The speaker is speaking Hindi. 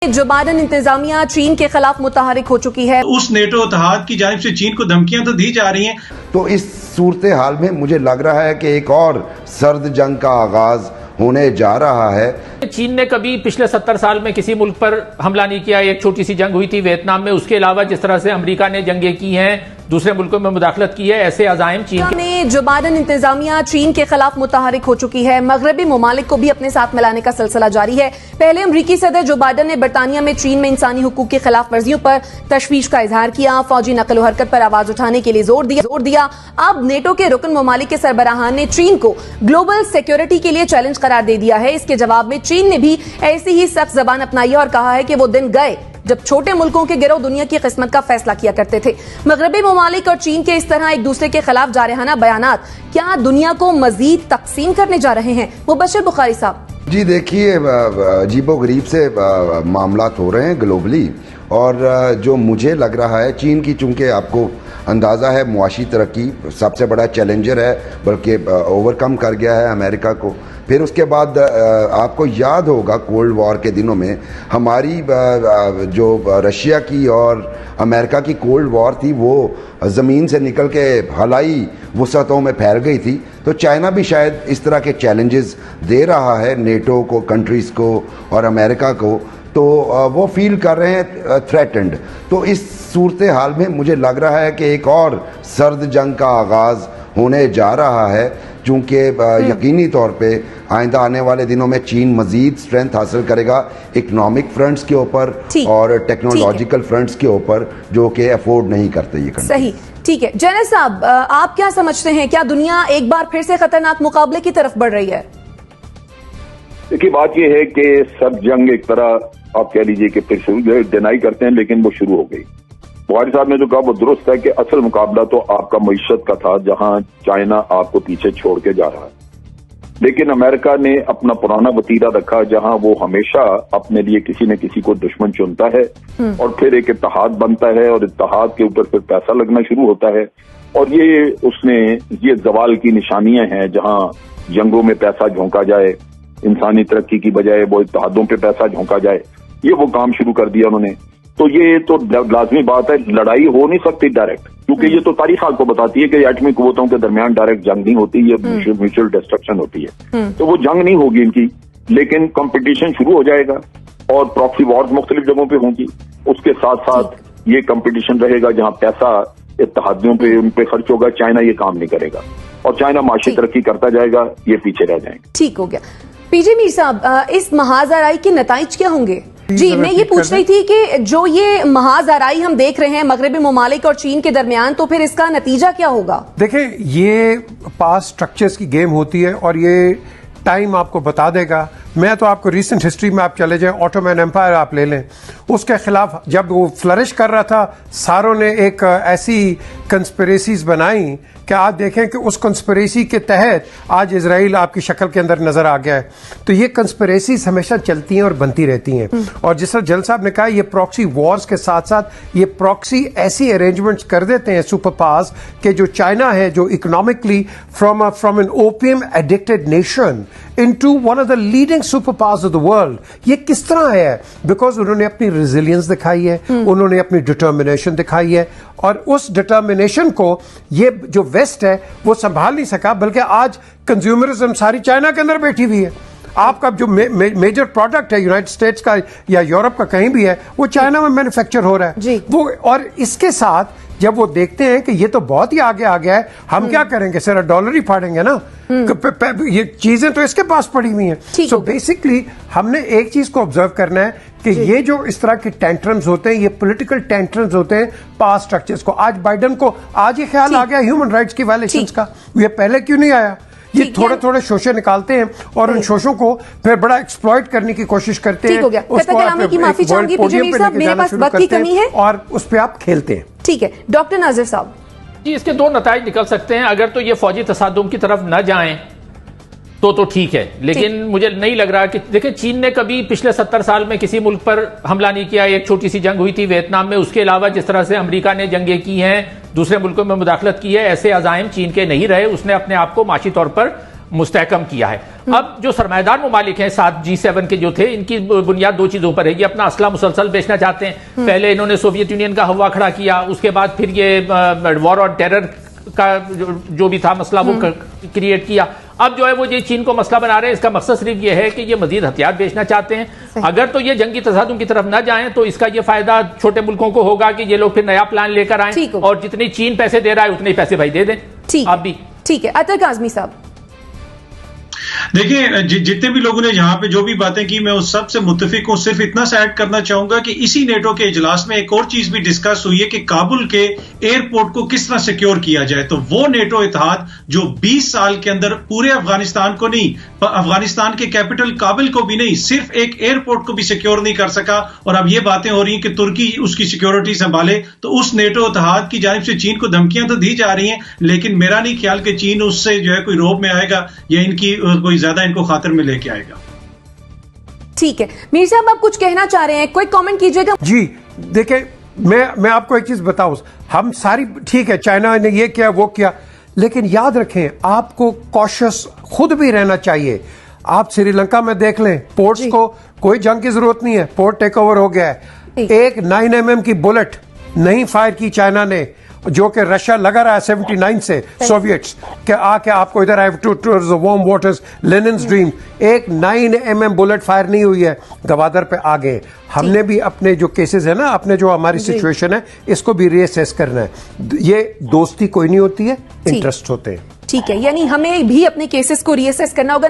जो बाइडेन इंतजामिया चीन के खिलाफ मुतहरिक हो चुकी है। उस नेटो इत्तेहाद की जानिब से चीन को धमकियां तो दी जा रही हैं। तो इस सूरत हाल में मुझे लग रहा है कि एक और सर्द जंग का आगाज होने जा रहा है। चीन ने कभी पिछले 70 साल में किसी मुल्क पर हमला नहीं किया। एक छोटी सी जंग हुई थी वियतनाम में। उसके अलावा जिस तरह से अमेरिका ने जंगें की हैं, दूसरे मुल्कों में मुदाखलत की है, ऐसे अज़ाइम चीन में जो बाइडेन इंतजामिया चीन के खिलाफ मुतहरिक हो चुकी है। मगरबी ममालिक को भी अपने साथ मिलाने का सिलसिला जारी है। पहले अमरीकी सदर जो बाइडेन ने बरतानिया में चीन में इंसानी हुकूक की खिलाफ वर्जियों पर तशवीश का इजहार किया, फौजी नकल हरकत पर आवाज उठाने के लिए जोर दिया। अब नेटो के रुकन ममालिक के सरबराहान ने चीन को ग्लोबल सिक्योरिटी के लिए चैलेंज करार दे दिया है। इसके जवाब में चीन ने भी ऐसी ही सख्त जबान अपनाई है और कहा है कि वो दिन गए जब छोटे मुल्कों के गिरोह दुनिया की किस्मत का फैसला किया करते थे। मगरबी ममालिक और चीन के इस तरह एक दूसरे के खिलाफ जारहाना बयानात क्या दुनिया को मजीद तकसीम करने जा रहे हैं? मुबश्शिर बुखारी साहब जी देखिए, अजीबो गरीब से मामलात हो रहे हैं ग्लोबली, और जो मुझे लग रहा है चीन की, चूंकि आपको अंदाज़ा है मुआशी तरक्की सबसे बड़ा चैलेंजर है, बल्कि ओवरकम कर गया है अमेरिका को। फिर उसके बाद आपको याद होगा कोल्ड वॉर के दिनों में हमारी जो रशिया की और अमेरिका की कोल्ड वॉर थी वो ज़मीन से निकल के हवाई वसअतों में फैल गई थी। तो चाइना भी शायद इस तरह के चैलेंजेस दे रहा है नेटो को, कंट्रीज़ को और अमेरिका को, तो वो फील कर रहे हैं थ्रेटेंड। तो इस सूरत हाल में मुझे लग रहा है कि एक और सर्द जंग का आगाज़ होने जा रहा है, चूँकि यकीनी तौर पे आइंदा आने वाले दिनों में चीन मजीद स्ट्रेंथ हासिल करेगा इकोनॉमिक फ्रंट्स के ऊपर और टेक्नोलॉजिकल फ्रंट्स के ऊपर, जो कि अफोर्ड नहीं करते ये करना। सही, ठीक है। जैनस साहब, आप क्या समझते हैं, क्या दुनिया एक बार फिर से खतरनाक मुकाबले की तरफ बढ़ रही है? देखिए, बात यह है कि सब जंग एक तरह आप कह लीजिए कि फिर से डिनाई करते हैं, लेकिन वो शुरू हो गई। बुखारी साहब ने जो कहा वो दुरुस्त है कि असल मुकाबला तो आपका मईशत का था, जहां चाइना आपको पीछे छोड़ के जा रहा है। लेकिन अमेरिका ने अपना पुराना वतीरा रखा, जहां वो हमेशा अपने लिए किसी न किसी को दुश्मन चुनता है और फिर एक इत्तेहाद बनता है और इत्तेहाद के ऊपर फिर पैसा लगना शुरू होता है। और ये जवाल की निशानियां हैं, जहां जंगों में पैसा झोंका जाए, इंसानी तरक्की की बजाय वो इत्तेहादों पे पैसा झोंका जाए, ये वो काम शुरू कर दिया उन्होंने। तो ये तो लाजमी बात है, लड़ाई हो नहीं सकती डायरेक्ट, क्योंकि ये तो तारीख आपको बताती है कि एटमी कुव्वतों के दरमियान डायरेक्ट जंग नहीं होती, ये म्यूचुअल डिस्ट्रक्शन होती है। तो वो जंग नहीं होगी इनकी, लेकिन कंपटीशन शुरू हो जाएगा और प्रॉक्सी वॉर्स मुख्तलिफ जगहों पे होंगी। उसके साथ साथ ये कंपटीशन रहेगा जहां पैसा इत्तेहादियों पे उन पे खर्च होगा। चाइना ये काम नहीं करेगा और चाइना माशी तरक्की करता जाएगा, ये पीछे रह जाएंगे। ठीक हो गया। पीजे मीर साहब, इस महाजराई के नताइज क्या होंगे? जी, मैं ये पूछ रही थी कि जो ये महाजराई हम देख रहे हैं मगरबी ममालिक और चीन के दरमियान, तो फिर इसका नतीजा क्या होगा? देखिए, ये पास स्ट्रक्चर्स की गेम होती है और ये टाइम आपको बता देगा। मैं तो आपको रीसेंट हिस्ट्री में आप चले जाएं, ऑटोमन एम्पायर आप ले लें, उसके खिलाफ जब वो फ्लरिश कर रहा था, सारों ने एक ऐसी कंस्पिरेसीज बनाई कि आप देखें कि उस कंस्पिरेसी के तहत आज इजराइल आपकी शक्ल के अंदर नजर आ गया है। तो ये कंस्पिरेसीज हमेशा चलती हैं और बनती रहती हैं। और जिस तरह जल साहब ने कहा, ये प्रॉक्सी वॉर्स के साथ साथ ये प्रॉक्सी ऐसी अरेंजमेंट्स कर देते हैं सुपर पावर्स कि जो चाइना है, जो economically from N opium addicted nation into one of the leading super powers of the world, ये किस तरह है? बिकॉज उन्होंने अपनी रेजिलियंस दिखाई है, उन्होंने अपनी डिटर्मिनेशन दिखाई है, और उस डिटर्मिनेशन को ये जो वेस्ट है वो संभाल नहीं सका, बल्कि आज कंज्यूमरिज्म सारी चाइना के अंदर बैठी हुई है। आपका जो मेजर प्रोडक्ट है यूनाइटेड स्टेट्स का या यूरोप का कहीं भी है, वो चाइना में मैन्युफैक्चर हो रहा है वो। और इसके साथ जब वो देखते हैं कि ये तो बहुत ही आगे आ गया है, हम क्या करेंगे, सिर्फ डॉलर ही फाड़ेंगे ना, ये चीजें तो इसके पास पड़ी हुई हैं। सो बेसिकली हमने एक चीज को ऑब्जर्व करना है कि ये जो इस तरह के टेंट्रम्स होते हैं, ये पॉलिटिकल टेंट्रम्स होते हैं पास्ट स्ट्रक्चर्स को। आज बाइडेन को आज ये ख्याल आ गया ह्यूमन राइट्स की वायलेशंस का, ये पहले क्यों नहीं आया? ये थोड़े थोड़े शोशे निकालते हैं और उन शोशों को फिर बड़ा एक्सप्लॉइट करने की कोशिश करते हैं। की माफी चाहूंगी पीजे मीर साहब, मेरे पास वक्त की कमी है और उस पर आप खेलते हैं। ठीक है, डॉक्टर नाजिर साहब जी, इसके दो नताइज निकल सकते हैं। अगर तो ये फौजी तसादुम की तरफ न जाएं तो ठीक है, लेकिन मुझे नहीं लग रहा कि देखिए, चीन ने कभी पिछले 70 साल में किसी मुल्क पर हमला नहीं किया। एक छोटी सी जंग हुई थी वियतनाम में। उसके अलावा जिस तरह से अमेरिका ने जंगें की हैं, दूसरे मुल्कों में मुदाखलत की है, ऐसे अज़ाइम चीन के नहीं रहे। उसने अपने आप को माशी तौर पर मुस्तहकम किया है। अब जो सरमायादार ममालिक हैं 7 G7 के जो थे, इनकी बुनियाद 2 चीजों पर है। ये अपना असला मुसलसल बेचना चाहते हैं। पहले इन्होंने सोवियत यूनियन का हवा खड़ा किया, उसके बाद फिर ये वॉर ऑन टेरर का जो भी था मसला वो क्रिएट किया। अब जो है वो ये चीन को मसला बना रहे हैं। इसका मकसद सिर्फ ये है कि ये मजीद हथियार बेचना चाहते हैं। अगर तो ये जंगी तसादुम की तरफ ना जाएं तो इसका ये फायदा छोटे मुल्कों को होगा कि ये लोग फिर नया प्लान लेकर आए और जितनी चीन पैसे दे रहा है उतने ही पैसे भाई दे दें। आप भी ठीक है। अतर काज़मी साहब, देखिए जितने भी लोगों ने यहाँ पे जो भी बातें की मैं उस सब से मुत्तफिक हूँ। सिर्फ इतना सा ऐड करना चाहूंगा कि इसी नेटो के इजलास में एक और चीज भी डिस्कस हुई है कि काबुल के एयरपोर्ट को किस तरह सिक्योर किया जाए। तो वो नेटो इत्तेहाद जो 20 साल के अंदर पूरे अफगानिस्तान को नहीं, अफगानिस्तान के कैपिटल काबुल को भी नहीं, सिर्फ एक एयरपोर्ट को भी सिक्योर नहीं कर सका, और अब ये बातें हो रही हैं कि तुर्की उसकी सिक्योरिटी संभाले, तो उस नेटो इत्तेहाद की जानिब से चीन को धमकियां तो दी जा रही हैं, लेकिन मेरा नहीं ख्याल कि चीन उससे जो है कोई रोब में आएगा या इनकी कोई ज्यादा इनको खातिर में लेके आएगा। ठीक है। मीर साहब, आप कुछ कहना चाह रहे हैं, कोई कमेंट कीजिएगा। जी देखिए, मैं आपको एक चीज बताऊं, हम सारी ठीक है, चाइना ने ये किया वो किया, लेकिन याद रखें आपको कॉशियस खुद भी रहना चाहिए। आप श्रीलंका में देख लें, पोर्ट्स को कोई जंग की जरूरत नहीं है, पोर्ट टेक ओवर हो गया है। एक 9mm की बुलेट नहीं फायर की चाइना ने, जो कि रशिया लगा रहा है 79 से सोवियट्स के आके आपको इधर आई to towards the warm waters Lenin's dream, एक 9mm बुलेट फायर नहीं हुई है, गवादर पे आ गए। हमने भी अपने जो केसेस है ना, अपने जो हमारी सिचुएशन है, इसको भी रीअसेस करना है। ये दोस्ती कोई नहीं होती है, इंटरेस्ट होते हैं। ठीक है, यानी हमें भी अपने केसेस को रीअसेस करना होगा।